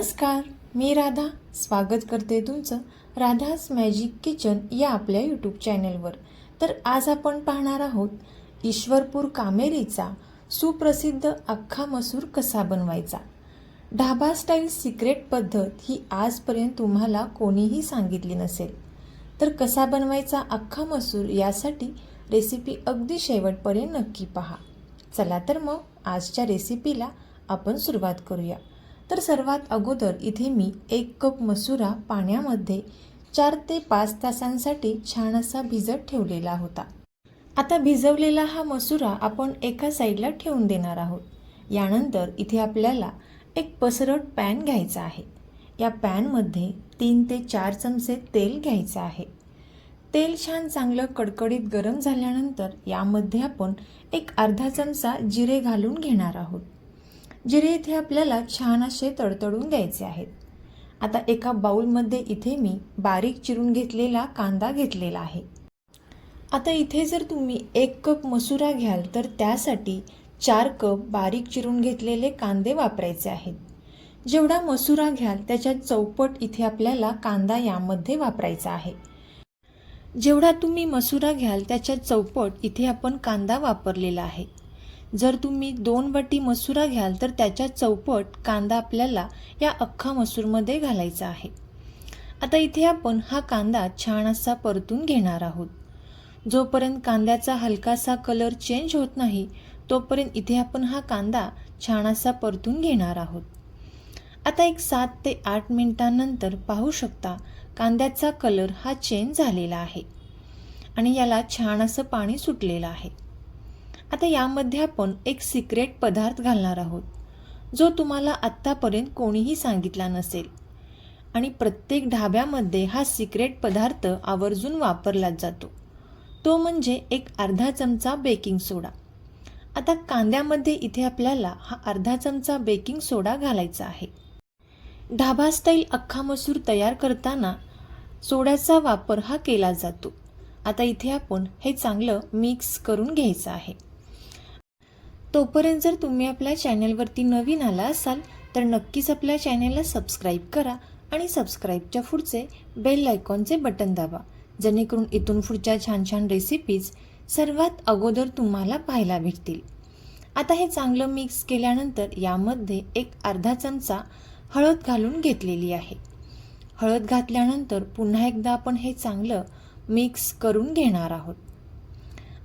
नमस्कार, मी राधा स्वागत करते तुमचं राधास मॅजिक किचन या आपल्या यूट्यूब चॅनलवर। तर आज आपण पाहणार आहोत ईश्वरपूर कामेरीचा सुप्रसिद्ध अख्खा मसूर कसा बनवायचा। ढाबा स्टाईल सिक्रेट पद्धत ही आजपर्यंत तुम्हाला कोणीही सांगितली नसेल। तर कसा बनवायचा अख्खा मसूर यासाठी रेसिपी अगदी शेवटपर्यंत नक्की पहा। चला तर मग आजच्या रेसिपीला आपण सुरुवात करूया। तर सर्वात अगोदर इथे मी 1 कप मसुरा पाण्यामध्ये 4 ते 5 तासांसाठी छान असा भिजत ठेवलेला होता। आता भिजवलेला हा मसुरा आपण एका साईडला ठेवून देणार आहोत। यानंतर इथे आपल्याला एक पसरट पॅन घ्यायचा आहे। या पॅनमध्ये 3 ते 4 चमचे तेल घ्यायचे आहे। तेल छान चांगलं कडकडीत गरम झाल्यानंतर यामध्ये आपण एक अर्धा चमचा जिरे घालून घेणार आहोत। जिरे इथे आपल्याला छान असे तडतडून घ्यायचे आहेत। आता एका बाउलमध्ये इथे मी बारीक चिरून घेतलेला कांदा घेतलेला आहे। आता इथे जर तुम्ही 1 कप मसुरा घ्याल तर त्यासाठी 4 कप बारीक चिरून घेतलेले कांदे वापरायचे आहेत। जेवढा मसुरा घ्याल त्याच्या चौपट इथे आपल्याला कांदा यामध्ये वापरायचा आहे। जेवढा तुम्ही मसुरा घ्याल त्याच्या चौपट इथे आपण कांदा वापरलेला आहे। जर तुम्ही 2 वाटी मसुरा घ्याल तर त्याच्या चौपट कांदा आपल्याला या अख्खा मसूरमध्ये घालायचा आहे। आता इथे आपण हा कांदा छान असा परतून घेणार आहोत। जोपर्यंत कांद्याचा हलकासा कलर चेंज होत नाही तोपर्यंत इथे आपण हा कांदा छान असा परतून घेणार आहोत। आता एक 7 ते 8 मिनिटांनंतर पाहू शकता कांद्याचा कलर हा चेंज झालेला आहे आणि याला छान असं पाणी सुटलेलं आहे। आता यामध्ये आपण एक सिक्रेट पदार्थ घालणार आहोत जो तुम्हाला आत्तापर्यंत कोणीही सांगितला नसेल आणि प्रत्येक ढाब्यामध्ये हा सिक्रेट पदार्थ आवर्जून वापरला जातो। तो म्हणजे एक अर्धा चमचा बेकिंग सोडा। आता कांद्यामध्ये इथे आपल्याला हा अर्धा चमचा बेकिंग सोडा घालायचा आहे। ढाबा स्टाईल अख्खा मसूर तयार करताना सोड्याचा वापर हा केला जातो। आता इथे आपण हे चांगलं मिक्स करून घ्यायचं आहे। तोपर्यंत जर तुम्ही आपल्या चॅनलवरती नवीन आला असाल तर नक्कीच आपल्या चॅनलला सबस्क्राईब करा आणि सबस्क्राईबच्या पुढचे बेल आयकॉनचे बटन दाबा, जेणेकरून इथून पुढच्या छान छान रेसिपीज सर्वात अगोदर तुम्हाला पाहायला भेटतील। आता हे चांगलं मिक्स केल्यानंतर यामध्ये एक अर्धा चमचा हळद घालून घेतलेली आहे। हळद घातल्यानंतर पुन्हा एकदा आपण हे चांगलं मिक्स करून घेणार आहोत।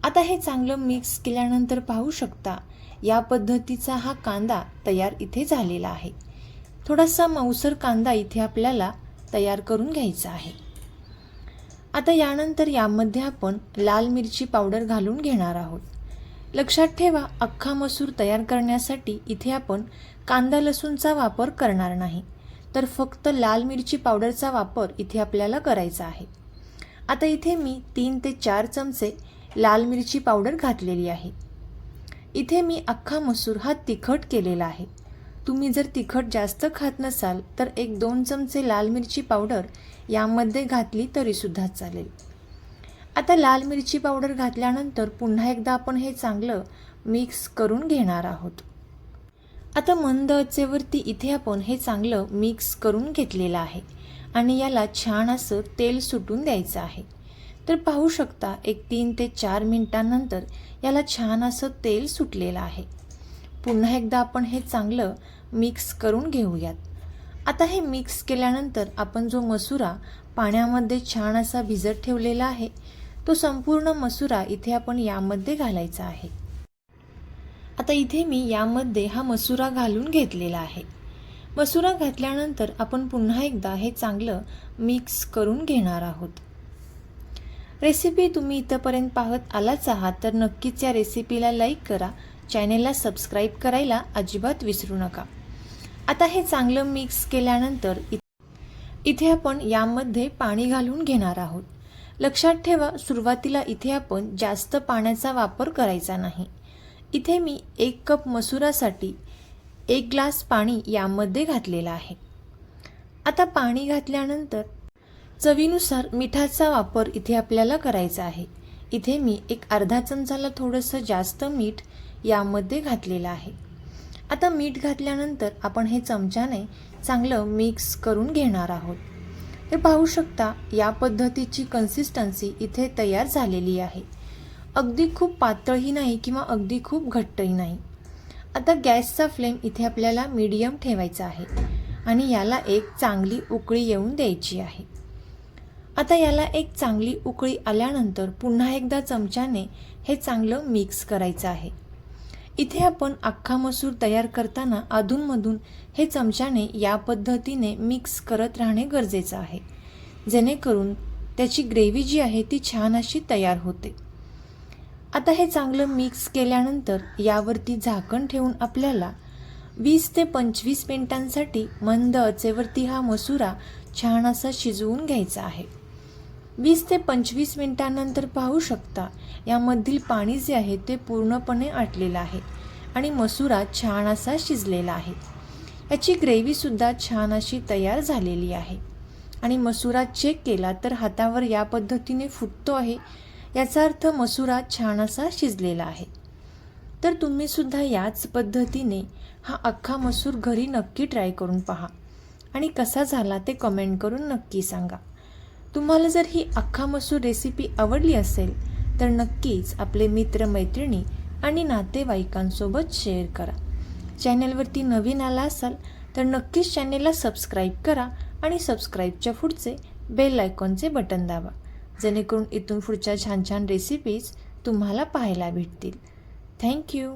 आता हे चांगलं मिक्स केल्यानंतर पाहू शकता या पद्धतीचा हा कांदा तयार इथे झालेला आहे। थोडासा मऊसर कांदा इथे आपल्याला तयार करून घ्यायचा आहे। आता यानंतर यामध्ये आपण लाल मिरची पावडर घालून घेणार आहोत। लक्षात ठेवा अख्खा मसूर तयार करण्यासाठी इथे आपण कांदा लसूणचा वापर करणार नाही, तर फक्त लाल मिरची पावडरचा वापर इथे आपल्याला करायचा आहे। आता इथे मी 3 ते 4 चमचे लाल मिरची पावडर घातलेली आहे। इथे मी अख्खा मसूर हा तिखट केलेला आहे। तुम्ही जर तिखट जास्त खात नसाल तर 1-2 चमचे लाल मिरची पावडर यामध्ये घातली तरी सुद्धा चालेल। आता लाल मिरची पावडर घातल्यानंतर पुन्हा एकदा आपण हे चांगलं मिक्स करून घेणार आहोत। आता मंद आचेवरती इथे आपण हे चांगलं मिक्स करून घेतलेलं आहे आणि याला छान असं तेल सुटून द्यायचं आहे। तर पाहू शकता एक 3 ते 4 मिनिटांनंतर याला छान असं तेल सुटलेलं आहे। पुन्हा एकदा आपण हे चांगलं मिक्स करून घेऊयात। आता हे मिक्स केल्यानंतर आपण जो मसुरा पाण्यामध्ये छान असा भिजत ठेवलेला आहे तो संपूर्ण मसुरा इथे आपण यामध्ये घालायचा आहे। आता इथे मी यामध्ये हा मसुरा घालून घेतलेला आहे। मसुरा घातल्यानंतर आपण पुन्हा एकदा हे चांगलं मिक्स करून घेणार आहोत। रेसिपी तुम्ही इथपर्यंत पाहत आलाच आहात तर नक्कीच या रेसिपीला लाईक करा, चॅनेलला सबस्क्राईब करायला अजिबात विसरू नका। आता हे चांगलं मिक्स केल्यानंतर इथे आपण यामध्ये पाणी घालून घेणार आहोत। लक्षात ठेवा सुरुवातीला इथे आपण जास्त पाण्याचा वापर करायचा नाही। इथे मी 1 कप मसुरासाठी 1 ग्लास पाणी यामध्ये घातलेलं आहे। आता पाणी घातल्यानंतर चवीनुसार मिठाचा वापर इथे आपल्याला करायचा आहे। इथे मी एक अर्धा चमचाला थोडंसं जास्त मीठ यामध्ये घातलेलं आहे। आता मीठ घातल्यानंतर आपण हे चमच्याने चांगलं मिक्स करून घेणार आहोत. हे पाहू शकता, या पद्धतीची कन्सिस्टन्सी इथे तयार झालेली आहे. अगदी खूप पातळही नाही किंवा अगदी खूप घट्टही नाही. आता गॅसचा फ्लेम इथे आपल्याला मीडियम ठेवायचा आहे आणि याला एक चांगली उकळी येऊन द्यायची आहे. आता याला एक चांगली उकळी आल्यानंतर पुन्हा एकदा चमच्याने हे चांगलं मिक्स करायचं आहे. इथे आपण अख्खा मसूर तयार करताना अधूनमधून हे चमच्याने या पद्धतीने मिक्स करत राहणे गरजेचं आहे, जेणेकरून त्याची ग्रेव्ही जी आहे ती छान अशी तयार होते. आता हे चांगलं मिक्स केल्यानंतर यावरती झाकण ठेवून आपल्याला 20 ते 25 मिनिटांसाठी मंद आचेवरती हा मसुरा छान असा शिजवून घ्यायचा आहे. 20 ते 25 मिनिटांनंतर पाहू शकता, यामधील पाणी जे आहे ते पूर्णपणे आटलेलं आहे आणि मसुरा छान असा शिजलेला आहे. याची ग्रेव्हीसुद्धा छान अशी तयार झालेली आहे आणि मसुरा चेक केला तर हातावर या पद्धतीने फुटतो आहे. याचा अर्थ मसुरा छान असा शिजलेला आहे. तर तुम्हीसुद्धा याच पद्धतीने हा अख्खा मसूर घरी नक्की ट्राय करून पहा आणि कसा झाला ते कमेंट करून नक्की सांगा. तुम्हाला जर ही अख्खा मसूर रेसिपी आवडली असेल तर नक्कीच आपले मित्रमैत्रिणी आणि नातेवाईकांसोबत शेअर करा. चॅनलवरती नवीन आला असाल तर नक्कीच चॅनलला सबस्क्राईब करा आणि सबस्क्राईबच्या पुढचे बेल आयकॉनचे बटन दाबा, जेणेकरून इथून पुढच्या छान छान रेसिपीज तुम्हाला पाहायला भेटतील. थँक्यू.